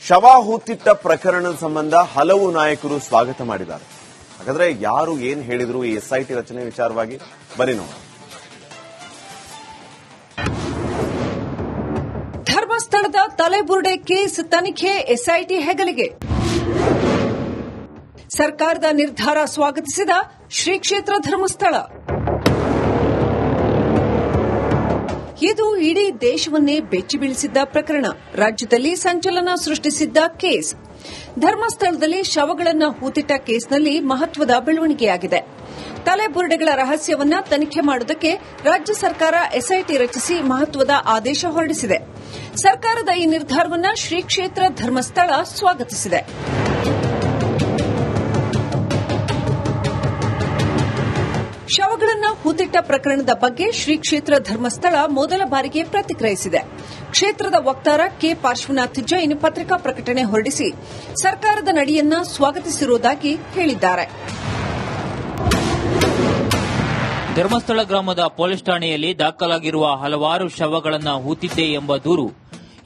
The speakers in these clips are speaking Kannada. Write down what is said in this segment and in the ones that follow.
ಶವ ಹೂತಿಟ್ಟ ಪ್ರಕರಣದ ಸಂಬಂಧ ಹಲವು ನಾಯಕರು ಸ್ವಾಗತ ಮಾಡಿದ್ದಾರೆ. ಹಾಗಾದ್ರೆ ಯಾರು ಏನ್ ಹೇಳಿದ್ರು ಈ ಎಸ್ಐಟಿ ರಚನೆ ವಿಚಾರವಾಗಿ ಬನ್ನಿ ನೋಡೋಣ. ಧರ್ಮಸ್ಥಳದ ತಲೆಬುರುಡೆ ಕೇಸ್ ತನಿಖೆ ಎಸ್ಐಟಿ ಹೆಗಲಿಗೆ. ಸರ್ಕಾರದ ನಿರ್ಧಾರ ಸ್ವಾಗತಿಸಿದ ಶ್ರೀ ಕ್ಷೇತ್ರ ಧರ್ಮಸ್ಥಳ. ಇದು ಇಡೀ ದೇಶವನ್ನೇ ಬೆಚ್ಚಿ ಬೀಳಿಸಿದ್ದ ಪ್ರಕರಣ. ರಾಜ್ಯದಲ್ಲಿ ಸಂಚಲನ ಸೃಷ್ಟಿಸಿದ್ದ ಕೇಸ್. ಧರ್ಮಸ್ಥಳದಲ್ಲಿ ಶವಗಳನ್ನು ಹೂತಿಟ್ಟ ಕೇಸ್ನಲ್ಲಿ ಮಹತ್ವದ ಬೆಳವಣಿಗೆಯಾಗಿದೆ. ತಲೆಬುರುಡೆಗಳ ರಹಸ್ಯವನ್ನ ತನಿಖೆ ಮಾಡುವುದಕ್ಕೆ ರಾಜ್ಯ ಸರ್ಕಾರ ಎಸ್ಐಟಿ ರಚಿಸಿ ಮಹತ್ವದ ಆದೇಶ ಹೊರಡಿಸಿದೆ. ಸರ್ಕಾರದ ಈ ನಿರ್ಧಾರವನ್ನು ಶ್ರೀ ಕ್ಷೇತ್ರ ಧರ್ಮಸ್ಥಳ ಸ್ವಾಗತಿಸಿದೆ. ಶವಗಳನ್ನು ಹೂತಿಟ್ಟ ಪ್ರಕರಣದ ಬಗ್ಗೆ ಶ್ರೀ ಕ್ಷೇತ್ರ ಧರ್ಮಸ್ಥಳ ಮೊದಲ ಬಾರಿಗೆ ಪ್ರತಿಕ್ರಿಯಿಸಿದೆ. ಕ್ಷೇತ್ರದ ವಕ್ತಾರ ಕೆ ಪಾರ್ಶ್ವನಾಥ್ ಜೈನ್ ಪತ್ರಿಕಾ ಪ್ರಕಟಣೆ ಹೊರಡಿಸಿ ಸರ್ಕಾರದ ನಡೆಯನ್ನ ಸ್ವಾಗತಿಸಿರುವುದಾಗಿ ಹೇಳಿದ್ದಾರೆ. ಧರ್ಮಸ್ಥಳ ಗ್ರಾಮದ ಪೊಲೀಸ್ ಠಾಣೆಯಲ್ಲಿ ದಾಖಲಾಗಿರುವ ಹಲವಾರು ಶವಗಳನ್ನು ಹೂತಿದ್ದೆ ಎಂಬ ದೂರು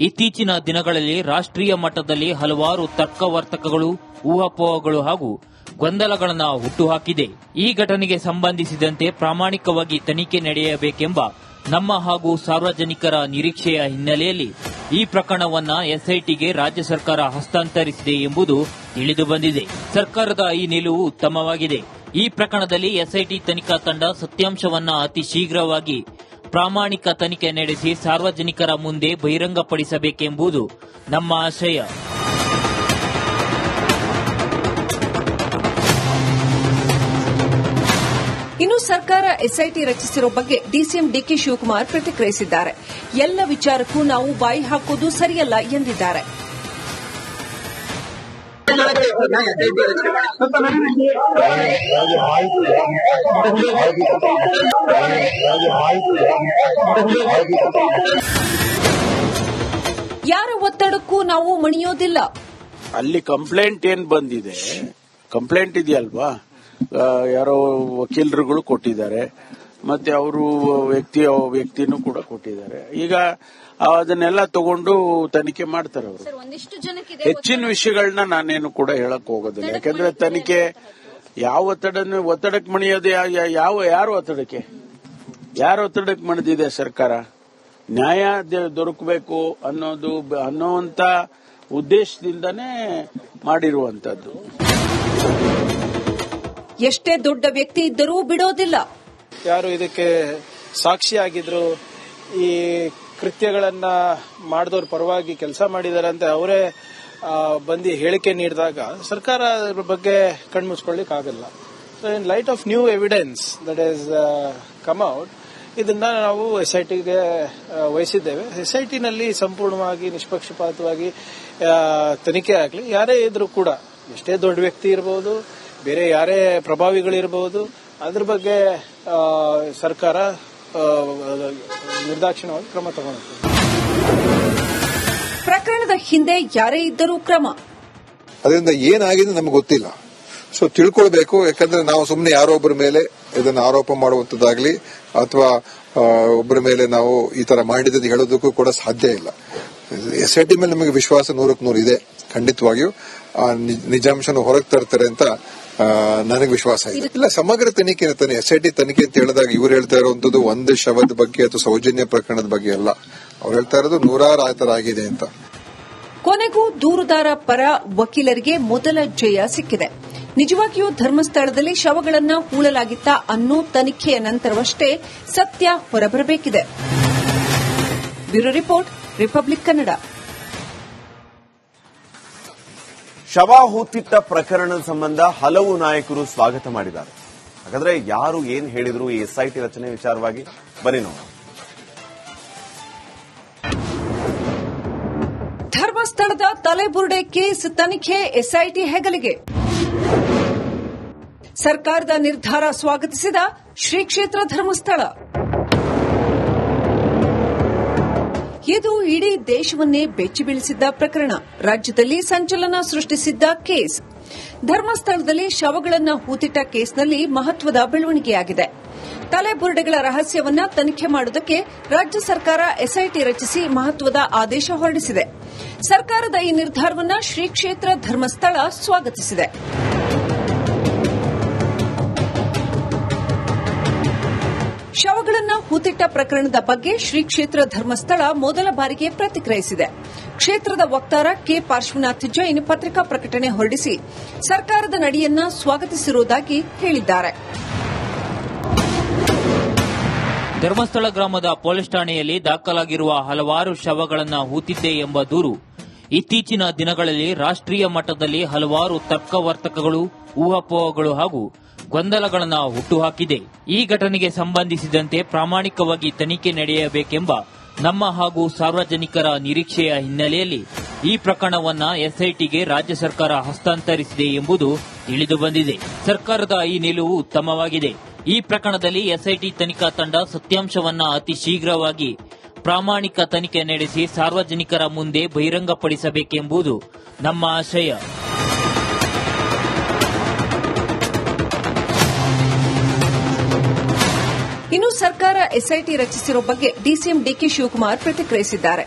ಇತ್ತೀಚಿನ ದಿನಗಳಲ್ಲಿ ರಾಷ್ಟ್ರೀಯ ಮಟ್ಟದಲ್ಲಿ ಹಲವಾರು ತರ್ಕವರ್ತಕಗಳು, ಊಹಾಪೋಹಗಳು ಹಾಗೂ ಗೊಂದಲಗಳನ್ನು ಹುಟ್ಟುಹಾಕಿದೆ. ಈ ಘಟನೆಗೆ ಸಂಬಂಧಿಸಿದಂತೆ ಪ್ರಾಮಾಣಿಕವಾಗಿ ತನಿಖೆ ನಡೆಯಬೇಕೆಂಬ ನಮ್ಮ ಹಾಗೂ ಸಾರ್ವಜನಿಕರ ನಿರೀಕ್ಷೆಯ ಹಿನ್ನೆಲೆಯಲ್ಲಿ ಈ ಪ್ರಕರಣವನ್ನು ಎಸ್ಐಟಿಗೆ ರಾಜ್ಯ ಸರ್ಕಾರ ಹಸ್ತಾಂತರಿಸಿದೆ ಎಂಬುದು ತಿಳಿದುಬಂದಿದೆ. ಸರ್ಕಾರದ ಈ ನಿಲುವು ಉತ್ತಮವಾಗಿದೆ. ಈ ಪ್ರಕರಣದಲ್ಲಿ ಎಸ್ಐಟಿ ತನಿಖಾ ತಂಡ ಸತ್ಯಾಂಶವನ್ನು ಅತಿ ಶೀಘ್ರವಾಗಿ ಪ್ರಾಮಾಣಿಕ ತನಿಖೆ ನಡೆಸಿ ಸಾರ್ವಜನಿಕರ ಮುಂದೆ ಬಹಿರಂಗಪಡಿಸಬೇಕೆಂಬುದು ನಮ್ಮ ಆಶಯ. ಇನ್ನು ಸರ್ಕಾರ ಎಸ್ಐಟಿ ರಚಿಸಿರುವ ಬಗ್ಗೆ ಡಿಸಿಎಂ ಡಿಕೆ ಶಿವಕುಮಾರ್ ಪ್ರತಿಕ್ರಿಯಿಸಿದ್ದಾರೆ. ಎಲ್ಲ ವಿಚಾರಕ್ಕೂ ನಾವು ಬಾಯಿ ಹಾಕುವುದು ಸರಿಯಲ್ಲ ಎಂದಿದ್ದಾರೆ. ಯಾರ ಒತ್ತಡಕ್ಕೂ ನಾವು ಮಣಿಯೋದಿಲ್ಲ. ಅಲ್ಲಿ ಕಂಪ್ಲೇಂಟ್ ಏನ್ ಬಂದಿದೆ, ಕಂಪ್ಲೇಂಟ್ ಇದೆಯಲ್ವಾ, ಯಾರೋ ವಕೀಲರುಗಳು ಕೊಟ್ಟಿದ್ದಾರೆ, ಮತ್ತೆ ಅವರು ವ್ಯಕ್ತಿನೂ ಕೂಡ ಕೊಟ್ಟಿದ್ದಾರೆ. ಈಗ ಅದನ್ನೆಲ್ಲ ತಗೊಂಡು ತನಿಖೆ ಮಾಡ್ತಾರೆ ಅವರು. ಹೆಚ್ಚಿನ ವಿಷಯಗಳನ್ನ ನಾನೇನು ಕೂಡ ಹೇಳಕ್ ಹೋಗೋದಿಲ್ಲ. ಯಾಕಂದ್ರೆ ತನಿಖೆ ಯಾವ ಒತ್ತಡಕ್ಕೆ ಮಣಿಯೋದು, ಯಾರು ಒತ್ತಡಕ್ಕೆ ಮಣಿದಿದೆ ಸರ್ಕಾರ? ನ್ಯಾಯ ದೊರಕಬೇಕು ಅನ್ನೋಂತ ಉದ್ದೇಶದಿಂದನೇ ಮಾಡಿರುವಂತದ್ದು. ಎಷ್ಟೇ ದೊಡ್ಡ ವ್ಯಕ್ತಿ ಇದ್ದರೂ ಬಿಡೋದಿಲ್ಲ. ಯಾರು ಇದಕ್ಕೆ ಸಾಕ್ಷಿಯಾಗಿದ್ರು, ಈ ಕೃತ್ಯಗಳನ್ನ ಮಾಡಿದವ್ರ ಪರವಾಗಿ ಕೆಲಸ ಮಾಡಿದಾರೆ ಅಂತ ಅವರೇ ಬಂದು ಹೇಳಿಕೆ ನೀಡಿದಾಗ ಸರ್ಕಾರ ಅದ್ರ ಬಗ್ಗೆ ಕಣ್ಮುಚ್ಕೊಳ್ಳಿಕ್ ಆಗಲ್ಲ. So in light off new evidence that is come out, ಇದನ್ನ ನಾವು ಎಸ್ಐಟಿಗೆ ವಹಿಸಿದ್ದೇವೆ. ಎಸ್ಐಟಿನಲ್ಲಿ ಸಂಪೂರ್ಣವಾಗಿ ನಿಷ್ಪಕ್ಷಪಾತವಾಗಿ ತನಿಖೆ ಆಗಲಿ. ಯಾರೇ ಇದ್ರೂ ಕೂಡ, ಎಷ್ಟೇ ದೊಡ್ಡ ವ್ಯಕ್ತಿ ಇರಬಹುದು, ಬೇರೆ ಯಾರೇ ಪ್ರಭಾವಿಗಳಿರಬಹುದು, ಅದ್ರ ಬಗ್ಗೆ ಸರ್ಕಾರ ನಿರ್ದಾಕ್ಷಿಣ್ಯವಾಗಿ ಕ್ರಮ ತಗೊಳ್ಳುತ್ತೆ. ಪ್ರಕರಣದ ಹಿಂದೆ ಯಾರೇ ಇದ್ದರೂ ಕ್ರಮ. ಅದರಿಂದ ಏನಾಗಿದೆ ನಮ್ಗೆ ಗೊತ್ತಿಲ್ಲ. ಸೊ ತಿಳ್ಕೊಳ್ಬೇಕು. ಯಾಕಂದ್ರೆ ನಾವು ಸುಮ್ಮನೆ ಯಾರೋ ಒಬ್ಬರ ಮೇಲೆ ಇದನ್ನ ಆರೋಪ ಮಾಡುವಂತದ್ದಾಗ್ಲಿ ಅಥವಾ ಒಬ್ಬರ ಮೇಲೆ ನಾವು ಈ ತರ ಮಾಡಿದ್ದು ಹೇಳೋದಕ್ಕೂ ಕೂಡ ಸಾಧ್ಯ ಇಲ್ಲ. ಎಸ್ಐಟಿ ಮೇಲೆ ನಮಗೆ ವಿಶ್ವಾಸ 100% ಇದೆ. ಖಂಡಿತವಾಗಿಯೂ ನಿಜಾಂಶನ ಹೊರಗೆ ತರ್ತಾರೆ ಅಂತ ನನಗೆ ವಿಶ್ವಾಸ ಇದೆ. ಇಲ್ಲ, ಸಮಗ್ರ ತನಿಖೆ ಇರ್ತಾನೆ. ಎಸ್ಐಟಿ ತನಿಖೆ ಅಂತ ಹೇಳಿದಾಗ ಇವ್ರು ಹೇಳ್ತಾ ಇರುವಂತದ್ದು ಒಂದು ಶವದ ಬಗ್ಗೆ ಅಥವಾ ಸೌಜನ್ಯ ಪ್ರಕರಣದ ಬಗ್ಗೆ ಅಲ್ಲ. ಅವ್ರು ಹೇಳ್ತಾ ಇರೋದು ನೂರಾರು ಆ ತರ ಆಗಿದೆ ಅಂತ. ಕೊನೆಗೂ ದೂರುದಾರ ಪರ ವಕೀಲರಿಗೆ ಮೊದಲ ಜಯ ಸಿಕ್ಕಿದೆ. ನಿಜವಾಗಿಯೂ ಧರ್ಮಸ್ಥಳದಲ್ಲಿ ಶವಗಳನ್ನು ಹೂಳಲಾಗಿತ್ತ ಅನ್ನೋ ತನಿಖೆಯ ನಂತರವಷ್ಟೇ ಸತ್ಯ ಹೊರಬರಬೇಕಿದೆ. Bureau report, Republic Kannada. ಶವ ಹೂತಿಟ್ಟ ಪ್ರಕರಣದ ಸಂಬಂಧ ಹಲವು ನಾಯಕರು ಸ್ವಾಗತ ಮಾಡಿದ್ದಾರೆ. ಹಾಗಾದ್ರೆ ಯಾರು ಏನ್ ಹೇಳಿದ್ರು ಈ ಎಸ್ಐಟಿ ರಚನೆ ವಿಚಾರವಾಗಿ ಬನ್ನಿ ನೋಡೋಣ. ಧರ್ಮಸ್ಥಳದ ತಲೆಬುರುಡೆ ಕೇಸ್ ತನಿಖೆ ಎಸ್ಐಟಿ ಹೆಗಲಿಗೆ. ಸರ್ಕಾರದ ನಿರ್ಧಾರ ಸ್ವಾಗತಿಸಿದ ಶ್ರೀ ಕ್ಷೇತ್ರ ಧರ್ಮಸ್ಥಳ. ಇದು ಇಡೀ ದೇಶವನ್ನೇ ಬೆಚ್ಚಿ ಬೀಳಿಸಿದ್ದ ಪ್ರಕರಣ. ರಾಜ್ಯದಲ್ಲಿ ಸಂಚಲನ ಸೃಷ್ಟಿಸಿದ್ದ ಕೇಸ್. ಧರ್ಮಸ್ಥಳದಲ್ಲಿ ಶವಗಳನ್ನು ಹೂತಿಟ್ಟ ಕೇಸ್ನಲ್ಲಿ ಮಹತ್ವದ ಬೆಳವಣಿಗೆಯಾಗಿದೆ. ತಲೆಬುರುಡೆಗಳ ರಹಸ್ಯವನ್ನ ತನಿಖೆ ಮಾಡುವುದಕ್ಕೆ ರಾಜ್ಯ ಸರ್ಕಾರ ಎಸ್ಐಟಿ ರಚಿಸಿ ಮಹತ್ವದ ಆದೇಶ ಹೊರಡಿಸಿದೆ. ಸರ್ಕಾರದ ಈ ನಿರ್ಧಾರವನ್ನು ಶ್ರೀ ಕ್ಷೇತ್ರ ಧರ್ಮಸ್ಥಳ ಸ್ವಾಗತಿಸಿದೆ. ಶವಗಳನ್ನು ಹೂತಿಟ್ಟ ಪ್ರಕರಣದ ಬಗ್ಗೆ ಶ್ರೀ ಕ್ಷೇತ್ರ ಧರ್ಮಸ್ಥಳ ಮೊದಲ ಬಾರಿಗೆ ಪ್ರತಿಕ್ರಿಯಿಸಿದೆ. ಕ್ಷೇತ್ರದ ವಕ್ತಾರ ಕೆ ಪಾರ್ಶ್ವನಾಥ್ ಜೈನ್ ಪತ್ರಿಕಾ ಪ್ರಕಟಣೆ ಹೊರಡಿಸಿ ಸರ್ಕಾರದ ನಡೆಯನ್ನ ಸ್ವಾಗತಿಸಿರುವುದಾಗಿ ಹೇಳಿದ್ದಾರೆ. ಧರ್ಮಸ್ಥಳ ಗ್ರಾಮದ ಪೊಲೀಸ್ ಠಾಣೆಯಲ್ಲಿ ದಾಖಲಾಗಿರುವ ಹಲವಾರು ಶವಗಳನ್ನು ಹೂತಿದ್ದೆ ಎಂಬ ದೂರು ಇತ್ತೀಚಿನ ದಿನಗಳಲ್ಲಿ ರಾಷ್ಟ್ರೀಯ ಮಟ್ಟದಲ್ಲಿ ಹಲವಾರು ತರ್ಕವರ್ತಕಗಳು, ಊಹಾಪೋಹಗಳು ಹಾಗೂ ಗೊಂದಲಗಳನ್ನು ಹುಟ್ಟುಹಾಕಿದೆ. ಈ ಘಟನೆಗೆ ಸಂಬಂಧಿಸಿದಂತೆ ಪ್ರಾಮಾಣಿಕವಾಗಿ ತನಿಖೆ ನಡೆಯಬೇಕೆಂಬ ನಮ್ಮ ಹಾಗೂ ಸಾರ್ವಜನಿಕರ ನಿರೀಕ್ಷೆಯ ಹಿನ್ನೆಲೆಯಲ್ಲಿ ಈ ಪ್ರಕರಣವನ್ನು ಎಸ್ಐಟಿಗೆ ರಾಜ್ಯ ಸರ್ಕಾರ ಹಸ್ತಾಂತರಿಸಿದೆ ಎಂಬುದು ತಿಳಿದುಬಂದಿದೆ. ಸರ್ಕಾರದ ಈ ನಿಲುವು ಉತ್ತಮವಾಗಿದೆ. ಈ ಪ್ರಕರಣದಲ್ಲಿ ಎಸ್ಐಟಿ ತನಿಖಾ ತಂಡ ಸತ್ಯಾಂಶವನ್ನು ಅತಿ ಶೀಘ್ರವಾಗಿ ಪ್ರಾಮಾಣಿಕ ತನಿಖೆ ನಡೆಸಿ ಸಾರ್ವಜನಿಕರ ಮುಂದೆ ಬಹಿರಂಗಪಡಿಸಬೇಕೆಂಬುದು ನಮ್ಮ ಆಶಯ. ಇನ್ನು ಸರ್ಕಾರ ಎಸ್ಐಟಿ ರಚಿಸಿರೋ ಬಗ್ಗೆ ಡಿಸಿಎಂ ಡಿಕೆ ಶಿವಕುಮಾರ್ ಪ್ರತಿಕ್ರಿಯಿಸಿದ್ದಾರೆ.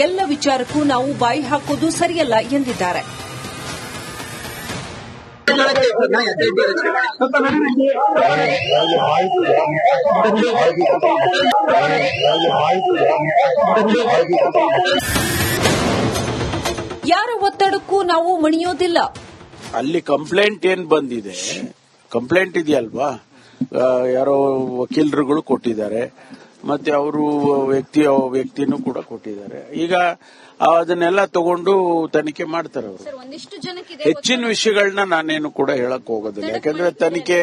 ಎಲ್ಲ ವಿಚಾರಕ್ಕೂ ನಾವು ಬಾಯಿ ಹಾಕೋದು ಸರಿಯಲ್ಲ ಎಂದಿದ್ದಾರೆ. ಯಾರ ಒತ್ತಡಕ್ಕೂ ನಾವು ಮಣಿಯೋದಿಲ್ಲ. ಅಲ್ಲಿ ಕಂಪ್ಲೇಂಟ್ ಏನ್ ಬಂದಿದೆ, ಕಂಪ್ಲೇಂಟ್ ಇದೆಯಲ್ವಾ, ಯಾರೋ ವಕೀಲರುಗಳು ಕೊಟ್ಟಿದ್ದಾರೆ, ಮತ್ತೆ ಅವರು ವ್ಯಕ್ತಿನೂ ಕೂಡ ಕೊಟ್ಟಿದ್ದಾರೆ. ಈಗ ಅದನ್ನೆಲ್ಲ ತಗೊಂಡು ತನಿಖೆ ಮಾಡ್ತಾರೆ ಅವರು. ಹೆಚ್ಚಿನ ವಿಷಯಗಳನ್ನ ನಾನೇನು ಕೂಡ ಹೇಳಕ್ ಹೋಗೋದಿಲ್ಲ. ಯಾಕಂದ್ರೆ ತನಿಖೆ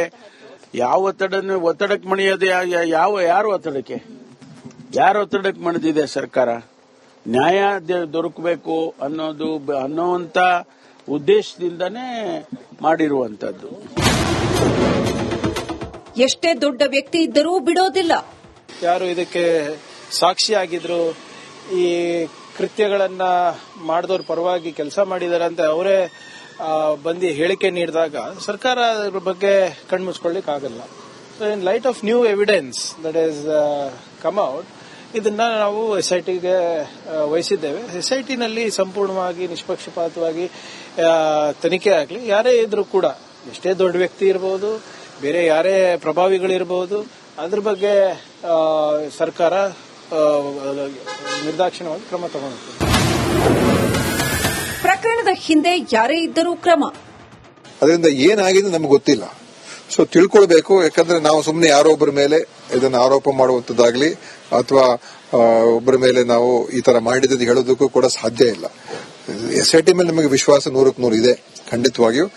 ಯಾವ ಒತ್ತಡಕ್ಕೆ ಮಣಿಯೋದು, ಯಾರು ಒತ್ತಡಕ್ಕೆ ಮಣಿದಿದೆ ಸರ್ಕಾರ? ನ್ಯಾಯ ದೊರಕಬೇಕು ಅನ್ನೋಂತ ಉದ್ದೇಶದಿಂದನೇ ಮಾಡಿರುವಂತದ್ದು. ಎಷ್ಟೇ ದೊಡ್ಡ ವ್ಯಕ್ತಿ ಇದ್ದರೂ ಬಿಡೋದಿಲ್ಲ. ಯಾರು ಇದಕ್ಕೆ ಸಾಕ್ಷಿಯಾಗಿದ್ರು, ಈ ಕೃತ್ಯಗಳನ್ನ ಮಾಡಿದವ್ರ ಪರವಾಗಿ ಕೆಲಸ ಮಾಡಿದಾರೆ ಅಂತ ಅವರೇ ಬಂದು ಹೇಳಿಕೆ ನೀಡಿದಾಗ ಸರ್ಕಾರ ಅದ್ರ ಬಗ್ಗೆ ಕಣ್ಮುಚ್ಕೊಳ್ಳಿಕ್ ಆಗಲ್ಲ. So in light off new evidence that is come out, ಇದನ್ನ ನಾವು ಎಸ್ಐಟಿಗೆ ವಹಿಸಿದ್ದೇವೆ. ಎಸ್ಐಟಿನಲ್ಲಿ ಸಂಪೂರ್ಣವಾಗಿ ನಿಷ್ಪಕ್ಷಪಾತವಾಗಿ ತನಿಖೆ ಆಗಲಿ. ಯಾರೇ ಇದ್ರೂ ಕೂಡ, ಎಷ್ಟೇ ದೊಡ್ಡ ವ್ಯಕ್ತಿ ಇರಬಹುದು, ಬೇರೆ ಯಾರೇ ಪ್ರಭಾವಿಗಳಿರಬಹುದು, ಅದ್ರ ಬಗ್ಗೆ ಸರ್ಕಾರ ನಿರ್ದಾಕ್ಷಿಣ್ಯವಾಗಿ ಕ್ರಮ ತಗೊಳ್ಳುತ್ತೆ. ಪ್ರಕರಣದ ಹಿಂದೆ ಯಾರೇ ಇದ್ದರೂ ಕ್ರಮ. ಅದರಿಂದ ಏನಾಗಿದೆ ನಮ್ಗೆ ಗೊತ್ತಿಲ್ಲ. ಸೊ ತಿಳ್ಕೊಳ್ಬೇಕು. ಯಾಕಂದ್ರೆ ನಾವು ಸುಮ್ಮನೆ ಯಾರೋ ಒಬ್ಬರ ಮೇಲೆ ಇದನ್ನ ಆರೋಪ ಮಾಡುವಂತದ್ದಾಗ್ಲಿ ಅಥವಾ ಒಬ್ಬರ ಮೇಲೆ ನಾವು ಈ ತರ ಮಾಡಿದ್ದು ಹೇಳೋದಕ್ಕೂ ಕೂಡ ಸಾಧ್ಯ ಇಲ್ಲ. ಎಸ್ಐಟಿ ಮೇಲೆ ನಮಗೆ ವಿಶ್ವಾಸ 100% ಇದೆ. ಖಂಡಿತವಾಗಿಯೂ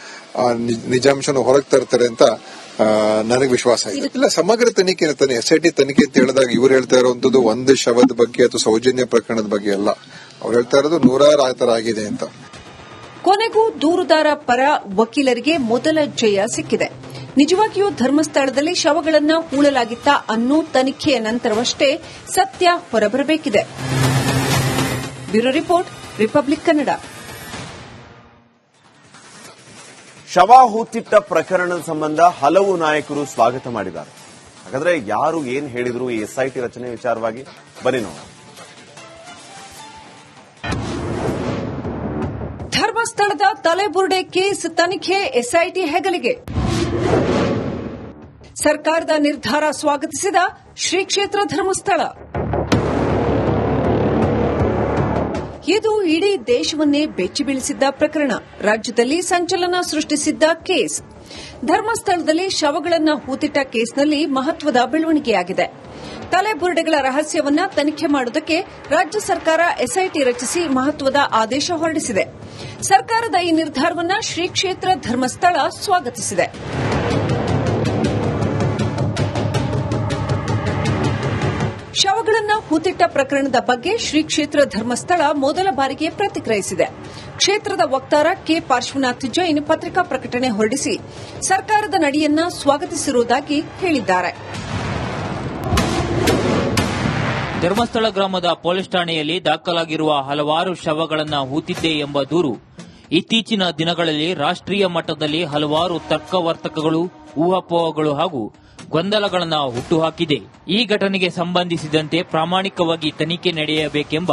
ನಿಜಾಂಶನ ಹೊರಗೆ ತರ್ತಾರೆ ಅಂತ ನನಗೆ ವಿಶ್ವಾಸ ಇದೆ. ಇಲ್ಲ, ಸಮಗ್ರ ತನಿಖೆ ಇರ್ತಾನೆ. ಎಸ್ಐಟಿ ತನಿಖೆ ಅಂತ ಹೇಳಿದಾಗ ಇವ್ರು ಹೇಳ್ತಾ ಇರುವಂತದ್ದು ಒಂದು ಶವದ ಬಗ್ಗೆ ಅಥವಾ ಸೌಜನ್ಯ ಪ್ರಕರಣದ ಬಗ್ಗೆ ಅಲ್ಲ. ಅವ್ರು ಹೇಳ್ತಾ ಇರೋದು 100 ಆ ತರ ಆಗಿದೆ ಅಂತ. ಕೊನೆಗೂ ದೂರುದಾರ ಪರ ವಕೀಲರಿಗೆ ಮೊದಲ ಜಯ ಸಿಕ್ಕಿದೆ. ನಿಜವಾಗಿಯೂ ಧರ್ಮಸ್ಥಳದಲ್ಲಿ ಶವಗಳನ್ನು ಹೂಳಲಾಗಿತ್ತ ಅನ್ನೋ ತನಿಖೆಯ ನಂತರವಷ್ಟೇ ಸತ್ಯ ಹೊರಬರಬೇಕಿದೆ. Bureau report, Republic Kannada. ಶವ ಹೂತಿಟ್ಟ ಪ್ರಕರಣದ ಸಂಬಂಧ ಹಲವು ನಾಯಕರು ಸ್ವಾಗತ ಮಾಡಿದ್ದಾರೆ. ಹಾಗಾದ್ರೆ ಯಾರು ಏನ್ ಹೇಳಿದ್ರು ಈ ಎಸ್ಐಟಿ ರಚನೆ ವಿಚಾರವಾಗಿ ಬನ್ನಿ ನೋಡೋಣ. ಧರ್ಮಸ್ಥಳದ ತಲೆಬುರುಡೆ ಕೇಸ್ ತನಿಖೆ ಎಸ್ಐಟಿ ಹೆಗಲಿಗೆ. ಸರ್ಕಾರದ ನಿರ್ಧಾರ ಸ್ವಾಗತಿಸಿದ ಶ್ರೀ ಕ್ಷೇತ್ರ ಧರ್ಮಸ್ಥಳ. ಇದು ಇಡೀ ದೇಶವನ್ನೇ ಬೆಚ್ಚಿ ಬೀಳಿಸಿದ್ದ ಪ್ರಕರಣ. ರಾಜ್ಯದಲ್ಲಿ ಸಂಚಲನ ಸೃಷ್ಟಿಸಿದ್ದ ಕೇಸ್. ಧರ್ಮಸ್ಥಳದಲ್ಲಿ ಶವಗಳನ್ನು ಹೂತಿಟ್ಟ ಕೇಸ್ನಲ್ಲಿ ಮಹತ್ವದ ಬೆಳವಣಿಗೆಯಾಗಿದೆ. ತಲೆಬುರುಡೆಗಳ ರಹಸ್ಯವನ್ನ ತನಿಖೆ ಮಾಡುವುದಕ್ಕೆ ರಾಜ್ಯ ಸರ್ಕಾರ ಎಸ್ಐಟಿ ರಚಿಸಿ ಮಹತ್ವದ ಆದೇಶ ಹೊರಡಿಸಿದೆ. ಸರ್ಕಾರದ ಈ ನಿರ್ಧಾರವನ್ನು ಶ್ರೀ ಕ್ಷೇತ್ರ ಧರ್ಮಸ್ಥಳ ಸ್ವಾಗತಿಸಿದೆ. ಶವಗಳನ್ನು ಹೂತಿಟ್ಟ ಪ್ರಕರಣದ ಬಗ್ಗೆ ಶ್ರೀ ಕ್ಷೇತ್ರ ಧರ್ಮಸ್ಥಳ ಮೊದಲ ಬಾರಿಗೆ ಪ್ರತಿಕ್ರಿಯಿಸಿದೆ. ಕ್ಷೇತ್ರದ ವಕ್ತಾರ ಕೆ ಪಾರ್ಶ್ವನಾಥ್ ಜೈನ್ ಪತ್ರಿಕಾ ಪ್ರಕಟಣೆ ಹೊರಡಿಸಿ ಸರ್ಕಾರದ ನಡೆಯನ್ನ ಸ್ವಾಗತಿಸಿರುವುದಾಗಿ ಹೇಳಿದ್ದಾರೆ. ಧರ್ಮಸ್ಥಳ ಗ್ರಾಮದ ಪೊಲೀಸ್ ಠಾಣೆಯಲ್ಲಿ ದಾಖಲಾಗಿರುವ ಹಲವಾರು ಶವಗಳನ್ನು ಹೂತಿದ್ದೆ ಎಂಬ ದೂರು ಇತ್ತೀಚಿನ ದಿನಗಳಲ್ಲಿ ರಾಷ್ಟ್ರೀಯ ಮಟ್ಟದಲ್ಲಿ ಹಲವಾರು ತರ್ಕವರ್ತಕಗಳು, ಊಹಾಪೋಹಗಳು ಹಾಗೂ ಗೊಂದಲಗಳನ್ನು ಹುಟ್ಟುಹಾಕಿದೆ. ಈ ಘಟನೆಗೆ ಸಂಬಂಧಿಸಿದಂತೆ ಪ್ರಾಮಾಣಿಕವಾಗಿ ತನಿಖೆ ನಡೆಯಬೇಕೆಂಬ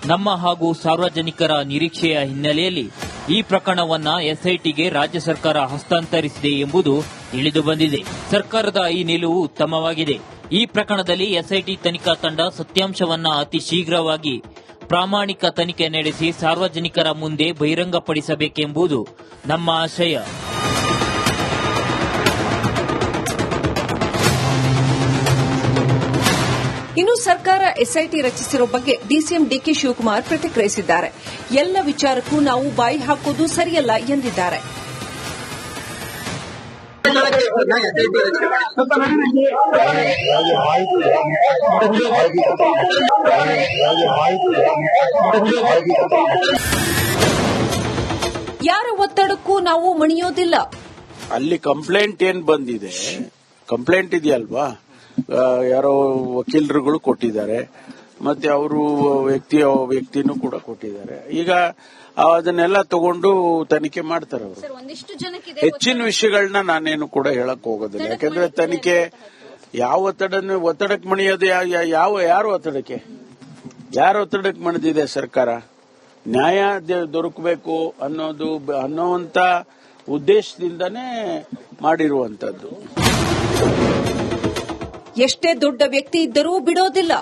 ನಮ್ಮ ಹಾಗೂ ಸಾರ್ವಜನಿಕರ ನಿರೀಕ್ಷೆಯ ಹಿನ್ನೆಲೆಯಲ್ಲಿ ಈ ಪ್ರಕರಣವನ್ನ ಎಸ್ಐಟಿಗೆ ರಾಜ್ಯ ಸರ್ಕಾರ ಹಸ್ತಾಂತರಿಸಿದೆ ಎಂಬುದು ತಿಳಿದುಬಂದಿದೆ. ಸರ್ಕಾರದ ಈ ನಿಲುವು ಉತ್ತಮವಾಗಿದೆ. ಈ ಪ್ರಕರಣದಲ್ಲಿ ಎಸ್ಐಟಿ ತನಿಖಾ ತಂಡ ಸತ್ಯಾಂಶವನ್ನ ಅತಿ ಶೀಘ್ರವಾಗಿ ಪ್ರಾಮಾಣಿಕ ತನಿಖೆ ನಡೆಸಿ ಸಾರ್ವಜನಿಕರ ಮುಂದೆ ಬಹಿರಂಗಪಡಿಸಬೇಕೆಂಬುದು ನಮ್ಮ ಆಶಯ. ಇನ್ನು ಸರ್ಕಾರ ಎಸ್ಐಟಿ ರಚಿಸಿರೋ ಬಗ್ಗೆ ಡಿಸಿಎಂ ಡಿಕೆ ಶಿವಕುಮಾರ್ ಪ್ರತಿಕ್ರಿಯಿಸಿದ್ದಾರೆ. ಎಲ್ಲ ವಿಚಾರಕ್ಕೂ ನಾವು ಬಾಯಿ ಹಾಕೋದು ಸರಿಯಲ್ಲ ಎಂದಿದ್ದಾರೆ. ಯಾರ ಒತ್ತಡಕ್ಕೂ ನಾವು ಮಣಿಯೋದಿಲ್ಲ. ಅಲ್ಲಿ ಕಂಪ್ಲೇಂಟ್ ಏನ್ ಬಂದಿದೆ, ಕಂಪ್ಲೇಂಟ್ ಇದೆಯಲ್ವಾ, ಯಾರೋ ವಕೀಲರುಗಳು ಕೊಟ್ಟಿದ್ದಾರೆ, ಮತ್ತೆ ಅವರು ವ್ಯಕ್ತಿನೂ ಕೂಡ ಕೊಟ್ಟಿದ್ದಾರೆ. ಈಗ ಅದನ್ನೆಲ್ಲ ತಗೊಂಡು ತನಿಖೆ ಮಾಡ್ತಾರೆ ಅವರು. ಹೆಚ್ಚಿನ ವಿಷಯಗಳನ್ನ ನಾನೇನು ಕೂಡ ಹೇಳಕ್ ಹೋಗೋದಿಲ್ಲ. ಯಾಕಂದ್ರೆ ತನಿಖೆ ಯಾವ ಒತ್ತಡಕ್ಕೆ ಮಣಿಯೋದು, ಯಾರು ಒತ್ತಡಕ್ಕೆ ಮಣಿದಿದೆ ಸರ್ಕಾರ? ನ್ಯಾಯ ದೊರಕಬೇಕು ಅನ್ನೋಂತ ಉದ್ದೇಶದಿಂದನೇ ಮಾಡಿರುವಂತದ್ದು. ಎಷ್ಟೇ ದೊಡ್ಡ ವ್ಯಕ್ತಿ ಇದ್ದರೂ ಬಿಡೋದಿಲ್ಲ.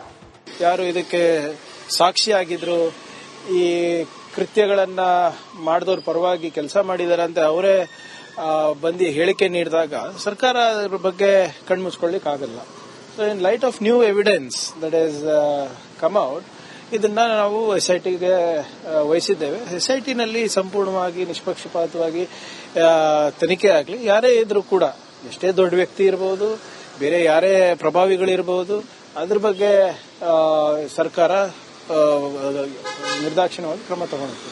ಯಾರು ಇದಕ್ಕೆ ಸಾಕ್ಷಿಯಾಗಿದ್ರು, ಈ ಕೃತ್ಯಗಳನ್ನ ಮಾಡಿದವ್ರ ಪರವಾಗಿ ಕೆಲಸ ಮಾಡಿದಾರೆ ಅಂತ ಅವರೇ ಬಂದು ಹೇಳಿಕೆ ನೀಡಿದಾಗ ಸರ್ಕಾರ ಅದ್ರ ಬಗ್ಗೆ ಕಣ್ಮುಚ್ಕೊಳ್ಳಿಕ್ ಆಗಲ್ಲ. So in light off new evidence that is come out, ಇದನ್ನ ನಾವು ಎಸ್ಐಟಿಗೆ ವಹಿಸಿದ್ದೇವೆ. ಎಸ್ಐಟಿನಲ್ಲಿ ಸಂಪೂರ್ಣವಾಗಿ ನಿಷ್ಪಕ್ಷಪಾತವಾಗಿ ತನಿಖೆ ಆಗಲಿ. ಯಾರೇ ಇದ್ರೂ ಕೂಡ, ಎಷ್ಟೇ ದೊಡ್ಡ ವ್ಯಕ್ತಿ ಇರಬಹುದು, ಬೇರೆ ಯಾರೇ ಪ್ರಭಾವಿಗಳಿರಬಹುದು, ಅದ್ರ ಬಗ್ಗೆ ಸರ್ಕಾರ ನಿರ್ದಾಕ್ಷಿಣ್ಯವಾಗಿ ಕ್ರಮ ತಗೊಳ್ಳುತ್ತೆ.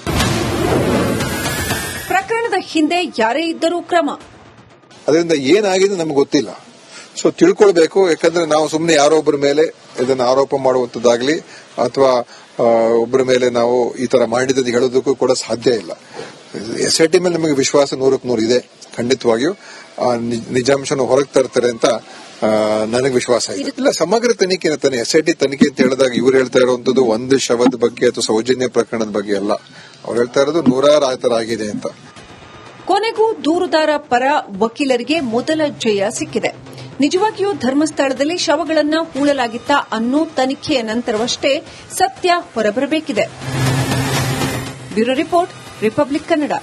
ಪ್ರಕರಣದ ಹಿಂದೆ ಯಾರೇ ಇದ್ದರೂ ಕ್ರಮ. ಅದರಿಂದ ಏನಾಗಿದೆ ನಮ್ಗೆ ಗೊತ್ತಿಲ್ಲ. ಸೊ ತಿಳ್ಕೊಳ್ಬೇಕು. ಯಾಕಂದ್ರೆ ನಾವು ಸುಮ್ಮನೆ ಯಾರೋ ಒಬ್ಬರ ಮೇಲೆ ಇದನ್ನು ಆರೋಪ ಮಾಡುವಂತದ್ದಾಗ್ಲಿ ಅಥವಾ ಒಬ್ಬರ ಮೇಲೆ ನಾವು ಈ ತರ ಮಾಡಿದ್ದು ಹೇಳೋದಕ್ಕೂ ಕೂಡ ಸಾಧ್ಯ ಇಲ್ಲ. ಎಸ್ಐಟಿ ಮೇಲೆ ನಮಗೆ ವಿಶ್ವಾಸ 100ಕ್ಕೆ 100 ಇದೆ. ಖಂಡಿತವಾಗಿಯೂ ನಿಜಾಂಶನ ಹೊರಗೆ ತರ್ತಾರೆ ಅಂತ ನನಗೆ ವಿಶ್ವಾಸ ಇದೆ. ಇಲ್ಲ, ಸಮಗ್ರ ತನಿಖೆ ತಾನೆ ಎಸ್ಐಟಿ ತನಿಖೆ ಅಂತ ಹೇಳಿದಾಗ ಇವ್ರು ಹೇಳ್ತಾ ಇರುವಂತದ್ದು ಒಂದು ಶವದ ಬಗ್ಗೆ ಅಥವಾ ಸೌಜನ್ಯ ಪ್ರಕರಣದ ಬಗ್ಗೆ ಅಲ್ಲ. ಅವ್ರು ಹೇಳ್ತಾ ಇರೋದು 100 ಆ ತರ ಆಗಿದೆ ಅಂತ. ಕೊನೆಗೂ ದೂರುದಾರ ಪರ ವಕೀಲರಿಗೆ ಮೊದಲ ಜಯ ಸಿಕ್ಕಿದೆ. ನಿಜವಾಗಿಯೂ ಧರ್ಮಸ್ಥಳದಲ್ಲಿ ಶವಗಳನ್ನ ಹೂಳಲಾಗಿತ್ತಾ ಅನ್ನೋ ತನಿಖೆಯ ನಂತರವಷ್ಟೇ ಸತ್ಯ ಹೊರಬರಬೇಕಿದೆ. Bureau report, Republic Kannada.